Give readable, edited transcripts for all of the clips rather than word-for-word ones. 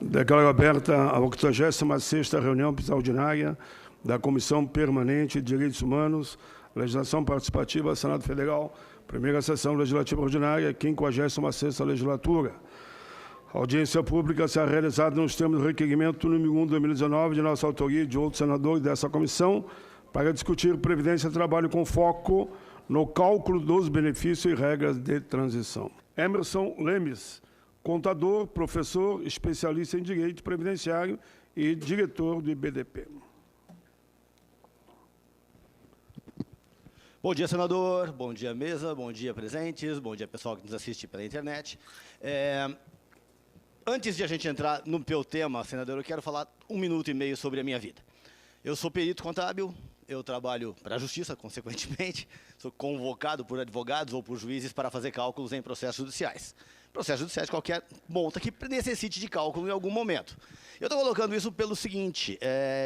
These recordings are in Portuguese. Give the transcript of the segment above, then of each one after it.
Declaro aberta a 86ª reunião extraordinária da Comissão Permanente de Direitos Humanos, Legislação Participativa, Senado Federal, primeira sessão legislativa ordinária, 56ª legislatura. A audiência pública será realizada nos termos do requerimento número 1 de 2019, de nossa autoria e de outros senadores dessa comissão, para discutir previdência e trabalho com foco no cálculo dos benefícios e regras de transição. Emerson Lemes, contador, professor, especialista em direito previdenciário e diretor do IBDP. Bom dia, senador. Bom dia, mesa. Bom dia, presentes. Bom dia, pessoal que nos assiste pela internet. Antes de a gente entrar no meu tema, senador, eu quero falar 1 minuto e meio sobre a minha vida. Eu sou perito contábil, eu trabalho para a justiça, consequentemente, sou convocado por advogados ou por juízes para fazer cálculos em processos judiciais. Processo judicial de qualquer monta que necessite de cálculo em algum momento. Eu estou colocando isso pelo seguinte,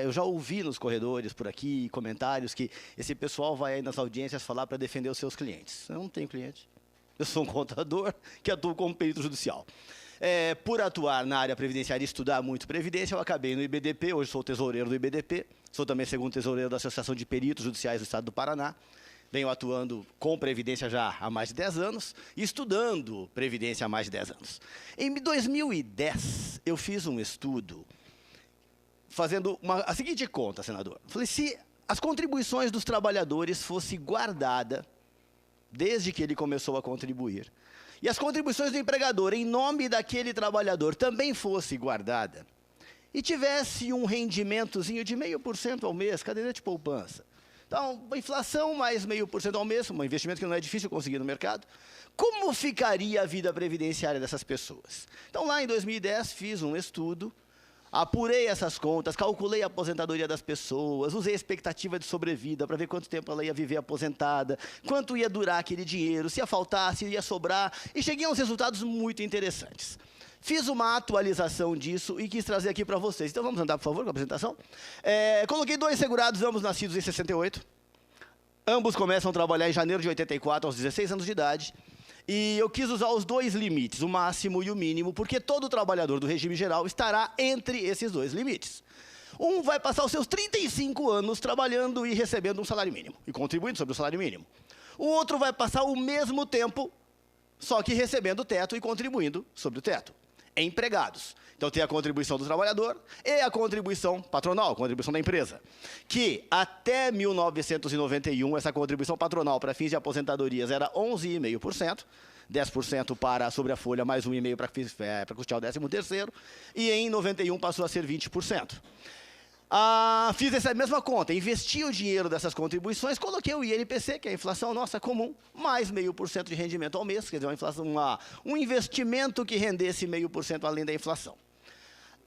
eu já ouvi nos corredores por aqui, comentários, que esse pessoal vai aí nas audiências falar para defender os seus clientes. Eu não tenho cliente. Eu sou um contador que atua como perito judicial. Por atuar na área previdenciária e estudar muito previdência, eu acabei no IBDP, hoje sou tesoureiro do IBDP, sou também segundo tesoureiro da Associação de Peritos Judiciais do Estado do Paraná. Venho atuando com Previdência já há mais de 10 anos e estudando Previdência há mais de 10 anos. Em 2010, eu fiz um estudo fazendo a seguinte conta, senador. Falei, se as contribuições dos trabalhadores fossem guardadas desde que ele começou a contribuir, e as contribuições do empregador em nome daquele trabalhador também fosse guardada, e tivesse um rendimentozinho de 0,5% ao mês, caderneta de poupança, então, a inflação mais 0,5% ao mês, um investimento que não é difícil conseguir no mercado. Como ficaria a vida previdenciária dessas pessoas? Então, lá em 2010, fiz um estudo, apurei essas contas, calculei a aposentadoria das pessoas, usei a expectativa de sobrevida para ver quanto tempo ela ia viver aposentada, quanto ia durar aquele dinheiro, se ia faltar, se ia sobrar, e cheguei a uns resultados muito interessantes. Fiz uma atualização disso e quis trazer aqui para vocês. Então, vamos andar, por favor, com a apresentação. Coloquei 2 segurados, ambos nascidos em 68. Ambos começam a trabalhar em janeiro de 84, aos 16 anos de idade. E eu quis usar os 2 limites, o máximo e o mínimo, porque todo trabalhador do regime geral estará entre esses 2 limites. Um vai passar os seus 35 anos trabalhando e recebendo um salário mínimo, e contribuindo sobre o salário mínimo. O outro vai passar o mesmo tempo, só que recebendo o teto e contribuindo sobre o teto. Empregados. Então, tem a contribuição do trabalhador e a contribuição patronal, a contribuição da empresa. Que, até 1991, essa contribuição patronal para fins de aposentadorias era 11,5%, 10% sobre a folha, mais 1,5% para custear o 13º, e em 91 passou a ser 20%. Fiz essa mesma conta, investi o dinheiro dessas contribuições, coloquei o INPC, que é a inflação nossa comum, mais 0,5% de rendimento ao mês, quer dizer, um investimento que rendesse 0,5% além da inflação.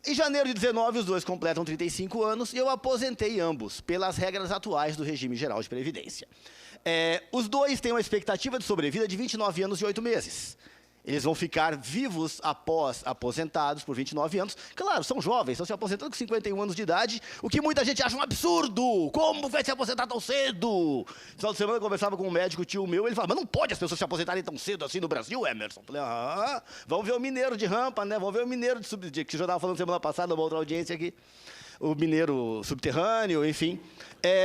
Em janeiro de 19, os 2 completam 35 anos e eu aposentei ambos, pelas regras atuais do regime geral de previdência. Os 2 têm uma expectativa de sobrevida de 29 anos e 8 meses. Eles vão ficar vivos após aposentados por 29 anos. Claro, são jovens, estão se aposentando com 51 anos de idade, o que muita gente acha um absurdo. Como vai se aposentar tão cedo? No final de semana eu conversava com um médico, tio meu, ele falava, mas não pode as pessoas se aposentarem tão cedo assim no Brasil, Emerson? Eu falei, vamos ver o mineiro de rampa, né? Vamos ver o mineiro de que eu já estava falando semana passada, uma outra audiência aqui. O mineiro subterrâneo, enfim.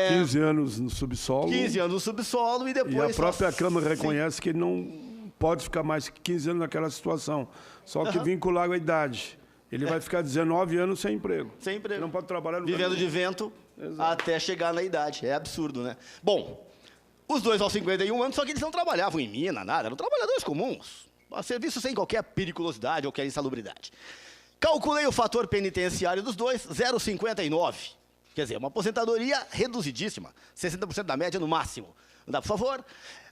15 anos no subsolo. 15 anos no subsolo e depois... E a própria Câmara reconhece que ele não pode ficar mais que 15 anos naquela situação. Só que vincular a idade. Ele vai ficar 19 anos sem emprego. Sem emprego. Ele não pode trabalhar no vivendo de vento. Exato. Até chegar na idade. É absurdo, né? Bom, os 2 aos 51 anos, só que eles não trabalhavam em mina, nada. Eram trabalhadores comuns. Serviço sem qualquer periculosidade ou qualquer insalubridade. Calculei o fator penitenciário dos 2, 0,59. Quer dizer, uma aposentadoria reduzidíssima. 60% da média no máximo. Dá, por favor?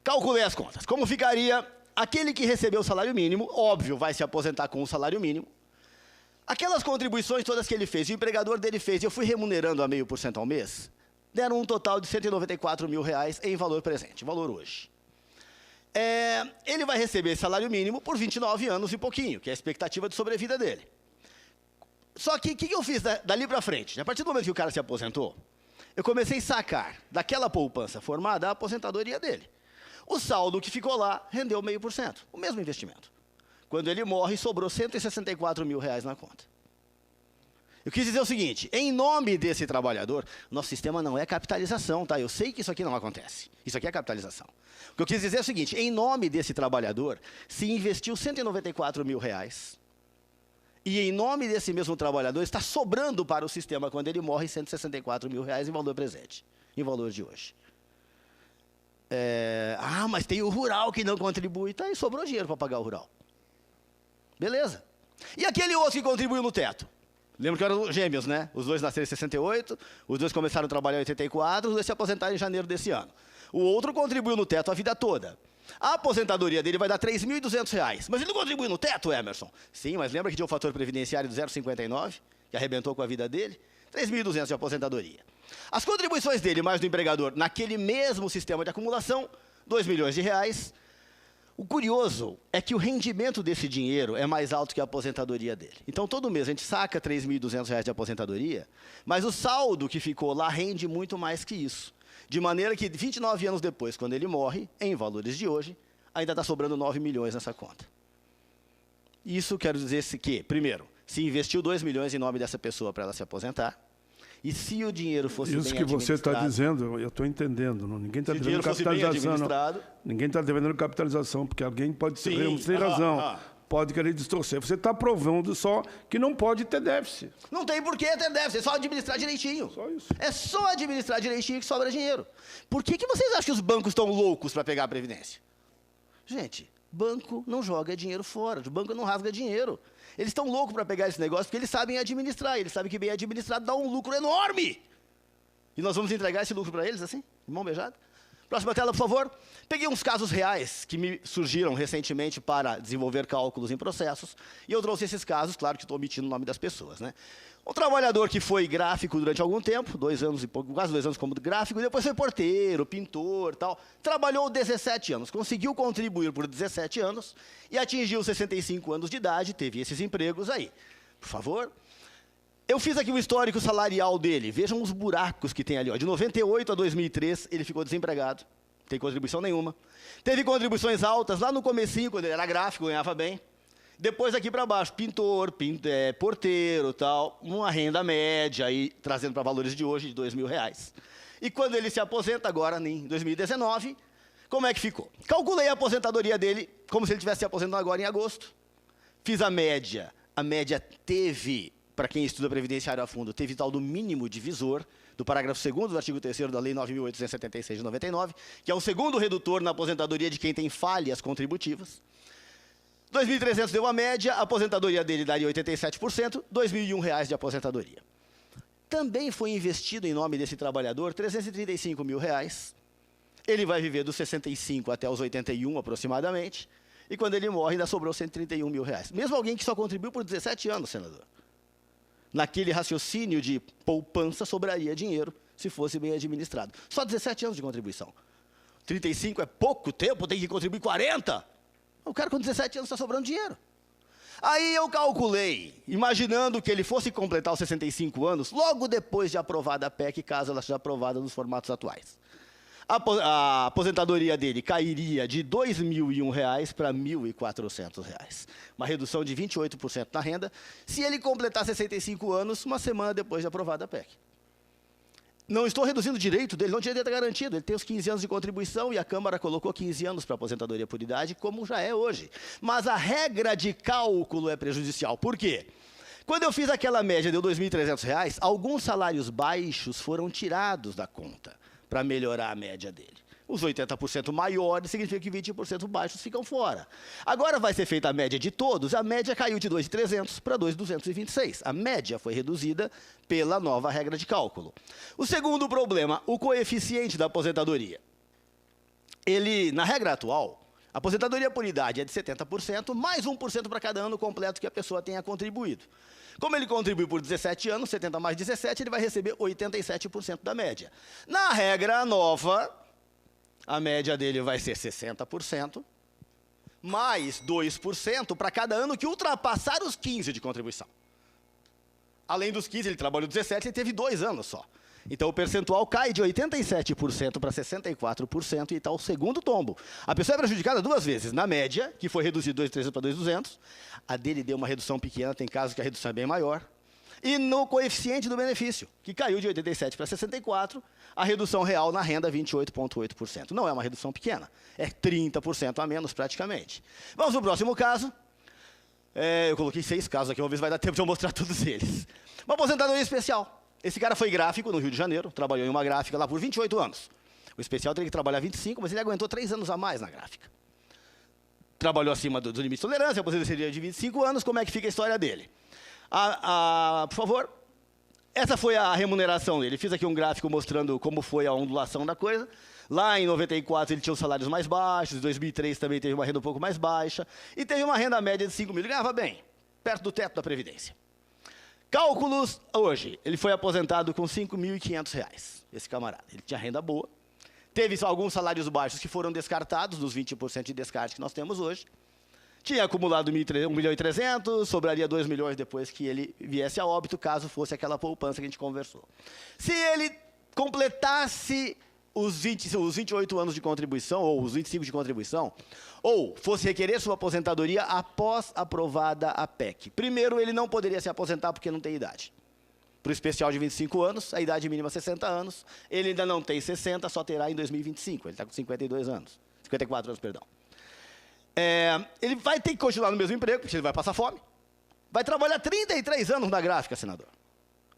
Calculei as contas. Como ficaria aquele que recebeu o salário mínimo, óbvio, vai se aposentar com o salário mínimo. Aquelas contribuições todas que ele fez, o empregador dele fez, e eu fui remunerando a 0,5% ao mês, deram um total de R$194 mil em valor presente, valor hoje. Ele vai receber salário mínimo por 29 anos e pouquinho, que é a expectativa de sobrevida dele. Só que o que eu fiz dali para frente? A partir do momento que o cara se aposentou, eu comecei a sacar daquela poupança formada a aposentadoria dele. O saldo que ficou lá rendeu 0,5%, o mesmo investimento. Quando ele morre, sobrou R$164 mil na conta. Eu quis dizer o seguinte, em nome desse trabalhador, nosso sistema não é capitalização, tá? Eu sei que isso aqui não acontece. Isso aqui é capitalização. O que eu quis dizer é o seguinte, em nome desse trabalhador, se investiu R$194 mil, e em nome desse mesmo trabalhador, está sobrando para o sistema, quando ele morre, R$164 mil em valor presente, em valor de hoje. Mas tem o rural que não contribui, tá? E sobrou dinheiro para pagar o rural. Beleza. E aquele outro que contribuiu no teto? Lembra que eram gêmeos, né? Os dois nasceram em 68, os dois começaram a trabalhar em 84, os dois se aposentaram em janeiro desse ano. O outro contribuiu no teto a vida toda. A aposentadoria dele vai dar R$3.200. Mas ele não contribuiu no teto, Emerson? Sim, mas lembra que tinha o fator previdenciário do 0,59, que arrebentou com a vida dele? R$3.200 de aposentadoria. As contribuições dele, mais do empregador, naquele mesmo sistema de acumulação, R$2 milhões. O curioso é que o rendimento desse dinheiro é mais alto que a aposentadoria dele. Então, todo mês a gente saca R$3.200 de aposentadoria, mas o saldo que ficou lá rende muito mais que isso. De maneira que, 29 anos depois, quando ele morre, em valores de hoje, ainda está sobrando 9 milhões nessa conta. Isso quer dizer que, primeiro, se investiu 2 milhões em nome dessa pessoa para ela se aposentar, e se o dinheiro fosse isso que você está dizendo, eu estou entendendo. Ninguém está devendo capitalização. Ninguém está devendo capitalização, porque alguém pode ser, tem razão. Pode querer distorcer. Você está provando só que não pode ter déficit. Não tem por que ter déficit, é só administrar direitinho. Só isso. É só administrar direitinho que sobra dinheiro. Por que vocês acham que os bancos estão loucos para pegar a Previdência? Gente, banco não joga dinheiro fora, o banco não rasga dinheiro. Eles estão loucos para pegar esse negócio porque eles sabem administrar. Eles sabem que bem administrado dá um lucro enorme. E nós vamos entregar esse lucro para eles, assim, de mão beijada. Próxima tela, por favor. Peguei uns casos reais que me surgiram recentemente para desenvolver cálculos em processos. E eu trouxe esses casos, claro que estou omitindo o nome das pessoas, né? Um trabalhador que foi gráfico durante algum tempo, 2 anos e pouco, quase 2 anos como gráfico, e depois foi porteiro, pintor, tal. Trabalhou 17 anos, conseguiu contribuir por 17 anos e atingiu 65 anos de idade, teve esses empregos aí. Por favor. Eu fiz aqui o histórico salarial dele. Vejam os buracos que tem ali. Ó. De 98 a 2003, ele ficou desempregado. Não tem contribuição nenhuma. Teve contribuições altas lá no comecinho, quando ele era gráfico, ganhava bem. Depois aqui para baixo, pintor, porteiro, tal, uma renda média, aí, trazendo para valores de hoje, de R$2.000. E quando ele se aposenta agora, em 2019, como é que ficou? Calculei a aposentadoria dele, como se ele tivesse se aposentando agora em agosto. Fiz a média. A média teve, para quem estuda previdenciário a fundo, teve tal do mínimo divisor, do parágrafo 2º do artigo 3º da Lei 9.876 de 99, que é o segundo redutor na aposentadoria de quem tem falhas contributivas. 2.300 deu a média, a aposentadoria dele daria 87%, R$2.001 de aposentadoria. Também foi investido em nome desse trabalhador R$335 mil. Ele vai viver dos 65 até os 81 aproximadamente, e quando ele morre ainda sobrou R$131 mil. Mesmo alguém que só contribuiu por 17 anos, senador. Naquele raciocínio de poupança sobraria dinheiro se fosse bem administrado. Só 17 anos de contribuição. 35 é pouco tempo, tem que contribuir 40. O cara com 17 anos está sobrando dinheiro. Aí eu calculei, imaginando que ele fosse completar os 65 anos, logo depois de aprovada a PEC, caso ela seja aprovada nos formatos atuais. A aposentadoria dele cairia de R$2.001 para R$1.400. Uma redução de 28% na renda, se ele completar 65 anos, uma semana depois de aprovada a PEC. Não estou reduzindo o direito dele, não tinha direito garantido. Ele tem os 15 anos de contribuição e a Câmara colocou 15 anos para aposentadoria por idade, como já é hoje. Mas a regra de cálculo é prejudicial. Por quê? Quando eu fiz aquela média, deu R$2.300, alguns salários baixos foram tirados da conta para melhorar a média dele. Os 80% maiores significa que 20% baixos ficam fora. Agora vai ser feita a média de todos, a média caiu de 2.300 para 2.226. A média foi reduzida pela nova regra de cálculo. O segundo problema, o coeficiente da aposentadoria. Ele, na regra atual, a aposentadoria por idade é de 70%, mais 1% para cada ano completo que a pessoa tenha contribuído. Como ele contribuiu por 17 anos, 70 mais 17, ele vai receber 87% da média. Na regra nova, a média dele vai ser 60%, mais 2% para cada ano que ultrapassar os 15 de contribuição. Além dos 15, ele trabalhou 17, ele teve 2 anos só. Então, o percentual cai de 87% para 64% e está o segundo tombo. A pessoa é prejudicada 2 vezes. Na média, que foi reduzido de 2.300 para 2.200, a dele deu uma redução pequena, tem casos que a redução é bem maior. E no coeficiente do benefício, que caiu de 87 para 64, a redução real na renda 28,8%. Não é uma redução pequena, é 30% a menos praticamente. Vamos ao próximo caso. Eu coloquei 6 casos aqui, uma vez vai dar tempo de eu mostrar todos eles. Uma aposentadoria especial. Esse cara foi gráfico no Rio de Janeiro, trabalhou em uma gráfica lá por 28 anos. O especial teria que trabalhar 25, mas ele aguentou 3 anos a mais na gráfica. Trabalhou acima do limite de tolerância, a aposentadoria seria de 25 anos, como é que fica a história dele? Por favor, essa foi a remuneração dele. Fiz aqui um gráfico mostrando como foi a ondulação da coisa. Lá em 94 ele tinha os salários mais baixos, em 2003 também teve uma renda um pouco mais baixa, e teve uma renda média de 5 mil. Ele ganhava bem, perto do teto da Previdência. Cálculos hoje, ele foi aposentado com R$ 5.500, esse camarada. Ele tinha renda boa, teve alguns salários baixos que foram descartados, nos 20% de descarte que nós temos hoje. Tinha acumulado 1.300.000, sobraria 2 milhões depois que ele viesse a óbito, caso fosse aquela poupança que a gente conversou. Se ele completasse os 28 anos de contribuição, ou os 25 de contribuição, ou fosse requerer sua aposentadoria após aprovada a PEC. Primeiro, ele não poderia se aposentar porque não tem idade. Para o especial de 25 anos, a idade mínima é 60 anos, ele ainda não tem 60, só terá em 2025, ele está com 52 anos, 54 anos, perdão. Ele vai ter que continuar no mesmo emprego, porque ele vai passar fome. Vai trabalhar 33 anos na gráfica, senador.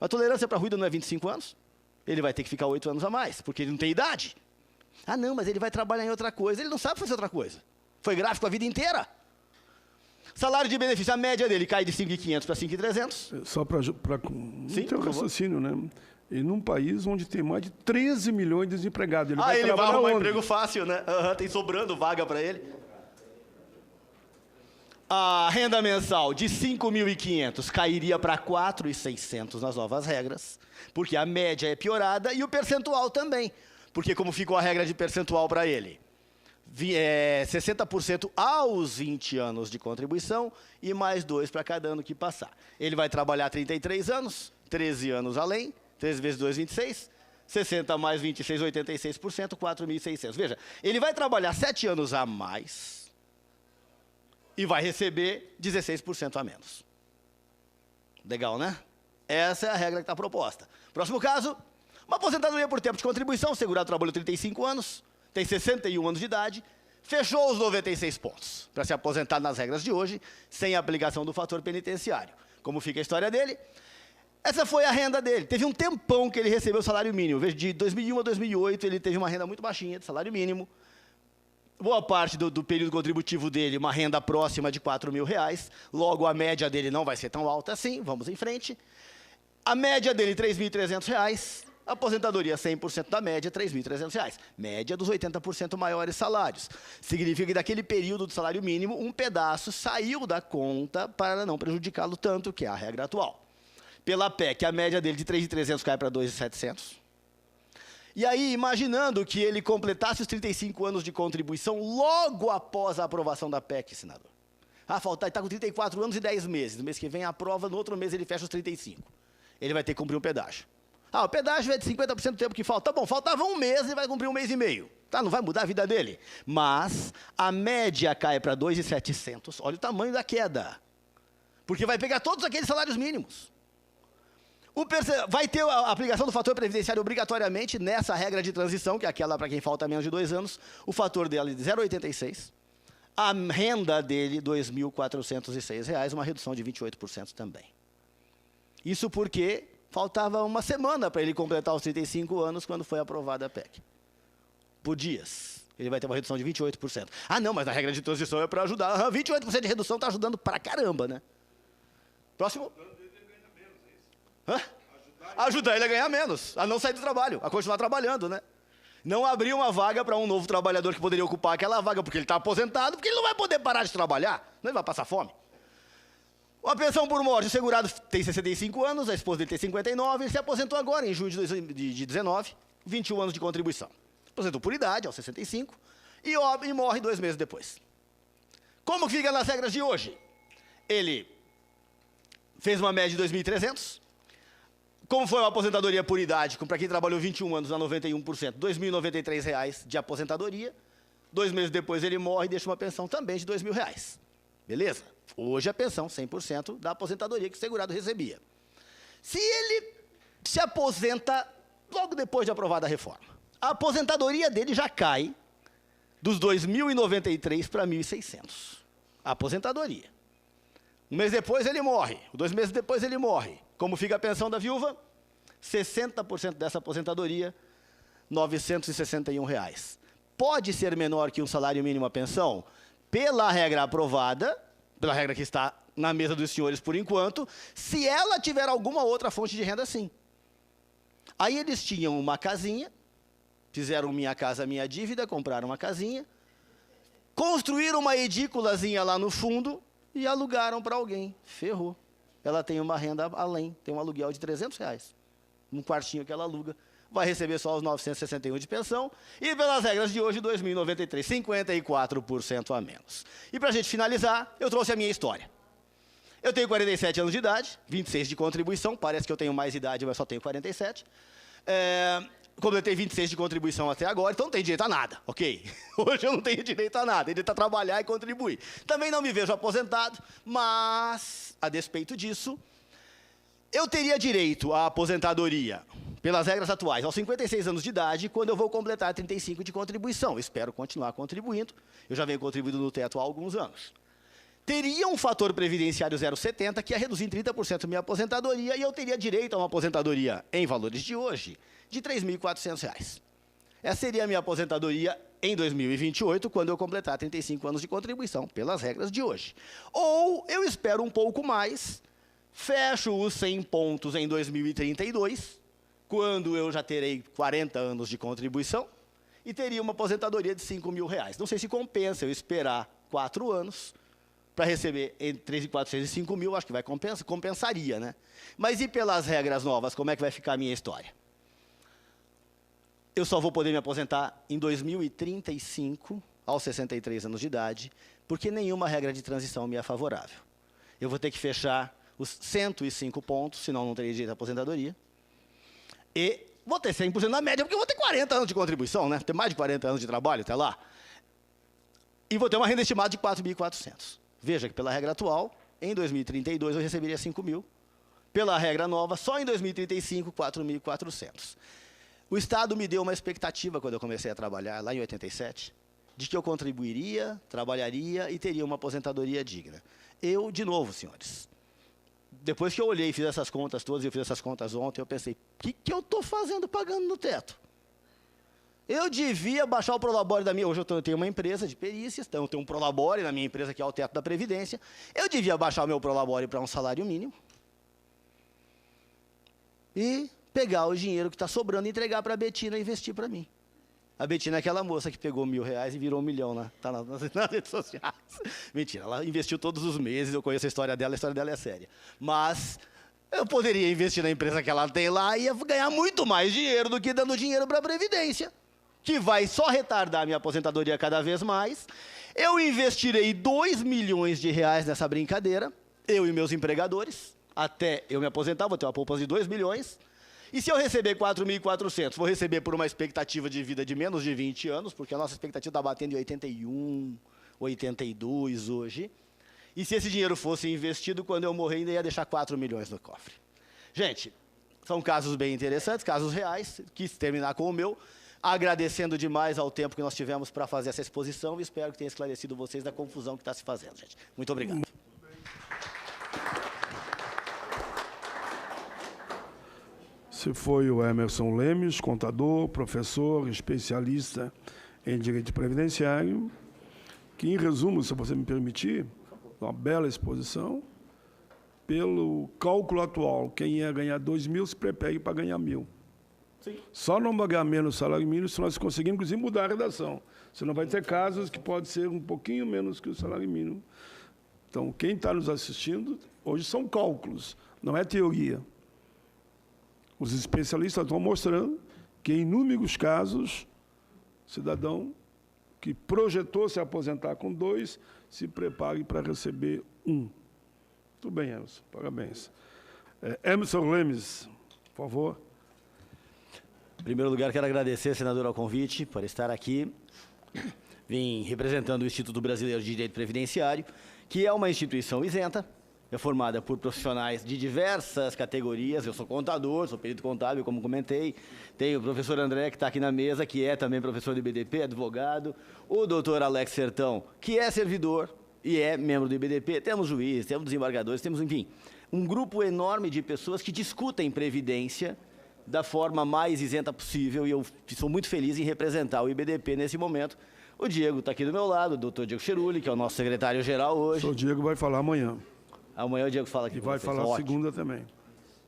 A tolerância para ruído não é 25 anos? Ele vai ter que ficar 8 anos a mais, porque ele não tem idade. Ah, não, mas ele vai trabalhar em outra coisa. Ele não sabe fazer outra coisa. Foi gráfico a vida inteira. Salário de benefício, a média dele cai de 5.500 para 5.300. Só para ter um raciocínio, né? E num país onde tem mais de 13 milhões de desempregados. Ele vai arrumar um emprego fácil, né? Tem sobrando vaga para ele. A renda mensal de 5.500 cairia para 4.600 nas novas regras, porque a média é piorada e o percentual também, porque como ficou a regra de percentual para ele? 60% aos 20 anos de contribuição e mais 2 para cada ano que passar. Ele vai trabalhar 33 anos, 13 anos além, 13 vezes 2, 26, 60 mais 26, 86%, 4.600. Veja, ele vai trabalhar 7 anos a mais e vai receber 16% a menos. Legal, né? Essa é a regra que está proposta. Próximo caso, uma aposentadoria por tempo de contribuição, o segurado trabalhou 35 anos, tem 61 anos de idade, fechou os 96 pontos para se aposentar nas regras de hoje, sem a aplicação do fator penitenciário. Como fica a história dele? Essa foi a renda dele. Teve um tempão que ele recebeu o salário mínimo. Veja, de 2001 a 2008, ele teve uma renda muito baixinha de salário mínimo. Boa parte do período contributivo dele, uma renda próxima de R$4.000. Logo, a média dele não vai ser tão alta assim. Vamos em frente. A média dele, R$3.300. Aposentadoria, 100% da média, R$3.300. Média dos 80% maiores salários. Significa que daquele período do salário mínimo, um pedaço saiu da conta para não prejudicá-lo tanto, que é a regra atual. Pela PEC, a média dele de 3.300 cai para 2.700. E aí, imaginando que ele completasse os 35 anos de contribuição logo após a aprovação da PEC, senador. Ele está com 34 anos e 10 meses. No mês que vem, a aprova, no outro mês ele fecha os 35. Ele vai ter que cumprir um pedágio. O pedágio é de 50% do tempo que falta. Tá bom, faltava um mês e vai cumprir 1 mês e meio. Tá, não vai mudar a vida dele. Mas a média cai para 2.700. Olha o tamanho da queda. Porque vai pegar todos aqueles salários mínimos. Vai ter a aplicação do fator previdenciário obrigatoriamente nessa regra de transição, que é aquela para quem falta menos de 2 anos. O fator dela é de 0,86. A renda dele, R$ 2.406, uma redução de 28% também. Isso porque faltava uma semana para ele completar os 35 anos quando foi aprovada a PEC. Por dias. Ele vai ter uma redução de 28%. Ah, não, mas a regra de transição é para ajudar. 28% de redução está ajudando pra caramba, né? Próximo. Ajudar ele a ganhar menos, a não sair do trabalho, a continuar trabalhando, né? Não abrir uma vaga para um novo trabalhador que poderia ocupar aquela vaga, porque ele está aposentado, porque ele não vai poder parar de trabalhar, não, ele vai passar fome. Uma pensão por morte, o segurado tem 65 anos, a esposa dele tem 59, ele se aposentou agora, em junho de 19, 21 anos de contribuição. Aposentou por idade, aos 65, e morre 2 meses depois. Como fica nas regras de hoje? Ele fez uma média de 2.300, como foi uma aposentadoria por idade, para quem trabalhou 21 anos a 91%, R$ 2.093 de aposentadoria. 2 meses depois ele morre e deixa uma pensão também de R$ 2.000. Beleza? Hoje a pensão 100% da aposentadoria que o segurado recebia. Se ele se aposenta logo depois de aprovada a reforma, a aposentadoria dele já cai dos 2.093 para 1.600. A aposentadoria. Um mês depois ele morre, 2 meses depois ele morre. Como fica a pensão da viúva? 60% dessa aposentadoria, R$ 961. Pode ser menor que um salário mínimo a pensão? Pela regra aprovada, pela regra que está na mesa dos senhores por enquanto, se ela tiver alguma outra fonte de renda, sim. Aí eles tinham uma casinha, fizeram Minha Casa Minha Dívida, compraram uma casinha, construíram uma edículazinha lá no fundo e alugaram para alguém. Ferrou. Ela tem uma renda além, tem um aluguel de R$ 300, um quartinho que ela aluga, vai receber só os 961 de pensão, e pelas regras de hoje, 2.093, 54% a menos. E para a gente finalizar, eu trouxe a minha história. Eu tenho 47 anos de idade, 26 de contribuição, parece que eu tenho mais idade, mas só tenho 47. Completei 26 de contribuição até agora, então não tenho direito a nada, ok? Hoje eu não tenho direito a nada, tenho direito a trabalhar e contribuir. Também não me vejo aposentado, mas, a despeito disso, eu teria direito à aposentadoria, pelas regras atuais, aos 56 anos de idade, quando eu vou completar 35 de contribuição. Espero continuar contribuindo, eu já venho contribuindo no teto há alguns anos. Teria um fator previdenciário 0,70, que ia reduzir em 30% a minha aposentadoria, e eu teria direito a uma aposentadoria, em valores de hoje, de R$ 3.400. Essa seria a minha aposentadoria em 2028, quando eu completar 35 anos de contribuição, pelas regras de hoje. Ou eu espero um pouco mais, fecho os 100 pontos em 2032, quando eu já terei 40 anos de contribuição, e teria uma aposentadoria de R$ 5.000. Não sei se compensa eu esperar 4 anos para receber entre 3.400 e 5.000, acho que vai compensaria, né? Mas e pelas regras novas, como é que vai ficar a minha história? Eu só vou poder me aposentar em 2035, aos 63 anos de idade, porque nenhuma regra de transição me é favorável. Eu vou ter que fechar os 105 pontos, senão não teria direito à aposentadoria. E vou ter 100% na média, porque eu vou ter 40 anos de contribuição, né? Ter mais de 40 anos de trabalho até lá. E vou ter uma renda estimada de 4.400. Veja que pela regra atual, em 2032 eu receberia 5.000. Pela regra nova, só em 2035, 4.400. O Estado me deu uma expectativa quando eu comecei a trabalhar, lá em 87, de que eu contribuiria, trabalharia e teria uma aposentadoria digna. Eu, de novo, senhores, depois que eu olhei e fiz essas contas todas, eu fiz essas contas ontem, eu pensei, o que eu estou fazendo pagando no teto? Eu devia baixar o prolabore da minha... Hoje eu tenho uma empresa de perícias, então eu tenho um prolabore na minha empresa, que é o teto da Previdência. Eu devia baixar o meu prolabore para um salário mínimo e pegar o dinheiro que está sobrando e entregar para a Betina investir para mim. A Betina é aquela moça que pegou R$ 1.000 e virou 1 milhão, né? Tá nas redes sociais. Mentira, ela investiu todos os meses, eu conheço a história dela é séria. Mas eu poderia investir na empresa que ela tem lá e ia ganhar muito mais dinheiro do que dando dinheiro para a Previdência, que vai só retardar a minha aposentadoria cada vez mais. Eu investirei R$ 2 milhões nessa brincadeira, eu e meus empregadores, até eu me aposentar, vou ter uma poupança de 2 milhões. E se eu receber 4.400, vou receber por uma expectativa de vida de menos de 20 anos, porque a nossa expectativa está batendo em 81, 82 hoje. E se esse dinheiro fosse investido, quando eu morrer, ainda ia deixar 4 milhões no cofre. Gente, são casos bem interessantes, casos reais, quis terminar com o meu, agradecendo demais ao tempo que nós tivemos para fazer essa exposição e espero que tenha esclarecido vocês da confusão que está se fazendo, gente. Muito obrigado. Se foi o Emerson Lemes, contador, professor, especialista em direito previdenciário, que, em resumo, se você me permitir, uma bela exposição, pelo cálculo atual, quem ia ganhar 2.000 se prepare para ganhar 1.000. Sim. Só não pagar menos salário mínimo se nós conseguirmos, inclusive, mudar a redação. Senão vai ter casos que pode ser um pouquinho menos que o salário mínimo. Então, quem está nos assistindo, hoje são cálculos, não é teoria. Os especialistas estão mostrando que, em inúmeros casos, cidadão que projetou se aposentar com 2, se prepare para receber 1. Muito bem, Emerson, parabéns. Emerson Lemes, por favor. Em primeiro lugar, quero agradecer, senador, ao convite, por estar aqui. Vim representando o Instituto Brasileiro de Direito Previdenciário, que é uma instituição isenta. é formada por profissionais de diversas categorias. Eu sou contador, sou perito contábil, como comentei. Tem o professor André, que está aqui na mesa, que é também professor do IBDP, advogado. O doutor Alex Sertão, que é servidor e é membro do IBDP. Temos juízes, temos desembargadores, temos, enfim, um grupo enorme de pessoas que discutem previdência da forma mais isenta possível, e eu sou muito feliz em representar o IBDP nesse momento. O Diego está aqui do meu lado, o doutor Diego Cheruli, que é o nosso secretário-geral hoje. O Diego vai falar amanhã. Amanhã o Diego fala aqui E com vai vocês. falar Ótimo. segunda também.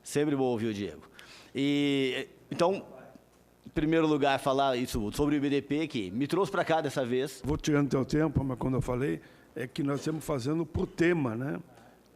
Sempre bom ouvir o Diego. E, então, em primeiro lugar, falar isso sobre o IBDP, que me trouxe para cá dessa vez. Vou tirando teu tempo, mas quando eu falei, é que nós estamos fazendo por tema, né?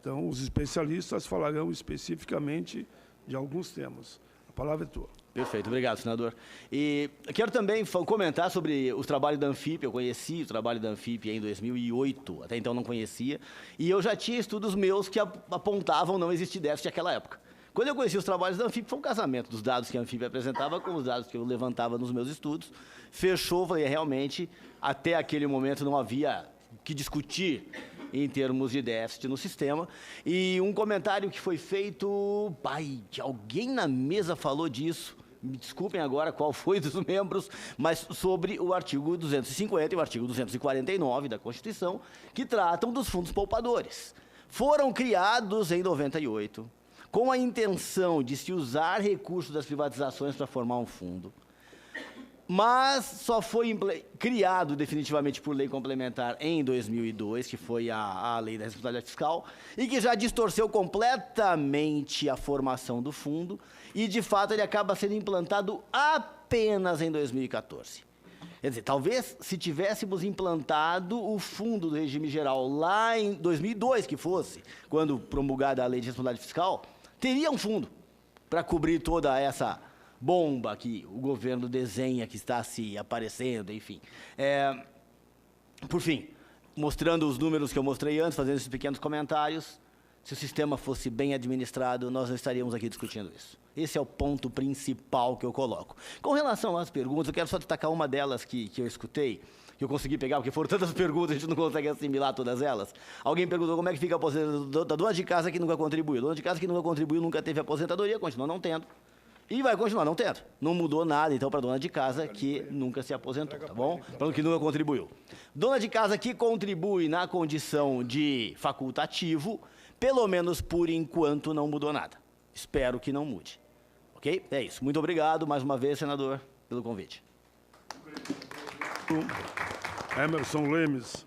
Então, os especialistas falarão especificamente de alguns temas. A palavra é tua. Perfeito, obrigado, senador. E quero também comentar sobre os trabalhos da Anfip. Eu conheci o trabalho da Anfip em 2008, até então não conhecia, e eu já tinha estudos meus que apontavam não existir déficit naquela época. Quando eu conheci os trabalhos da Anfip, foi um casamento dos dados que a Anfip apresentava com os dados que eu levantava nos meus estudos. Fechou, falei, realmente, até aquele momento não havia o que discutir em termos de déficit no sistema. E um comentário que foi feito, que alguém na mesa falou disso, me desculpem agora qual foi dos membros, mas sobre o artigo 250 e o artigo 249 da Constituição, que tratam dos fundos poupadores. Foram criados em 98, com a intenção de se usar recursos das privatizações para formar um fundo, mas só foi criado definitivamente por lei complementar em 2002, que foi a lei da responsabilidade fiscal, e que já distorceu completamente a formação do fundo, e de fato ele acaba sendo implantado apenas em 2014. Quer dizer, talvez se tivéssemos implantado o fundo do regime geral lá em 2002, que fosse, quando promulgada a lei de responsabilidade fiscal, teria um fundo para cobrir toda essa bomba que o governo desenha, que está se aparecendo, enfim. Por fim, mostrando os números que eu mostrei antes, fazendo esses pequenos comentários, se o sistema fosse bem administrado, nós não estaríamos aqui discutindo isso. Esse é o ponto principal que eu coloco. Com relação às perguntas, eu quero só destacar uma delas que eu escutei, que eu consegui pegar, porque foram tantas perguntas, a gente não consegue assimilar todas elas. Alguém perguntou como é que fica a aposentadoria da dona de casa que nunca contribuiu. Dona de casa que nunca contribuiu, nunca teve aposentadoria, continua não tendo. E vai continuar não tendo. Não mudou nada, então, para dona de casa que nunca se aposentou, tá bom? Para o que nunca contribuiu. Dona de casa que contribui na condição de facultativo, pelo menos por enquanto não mudou nada. Espero que não mude. Ok? É isso. Muito obrigado mais uma vez, senador, pelo convite. Emerson Lemes.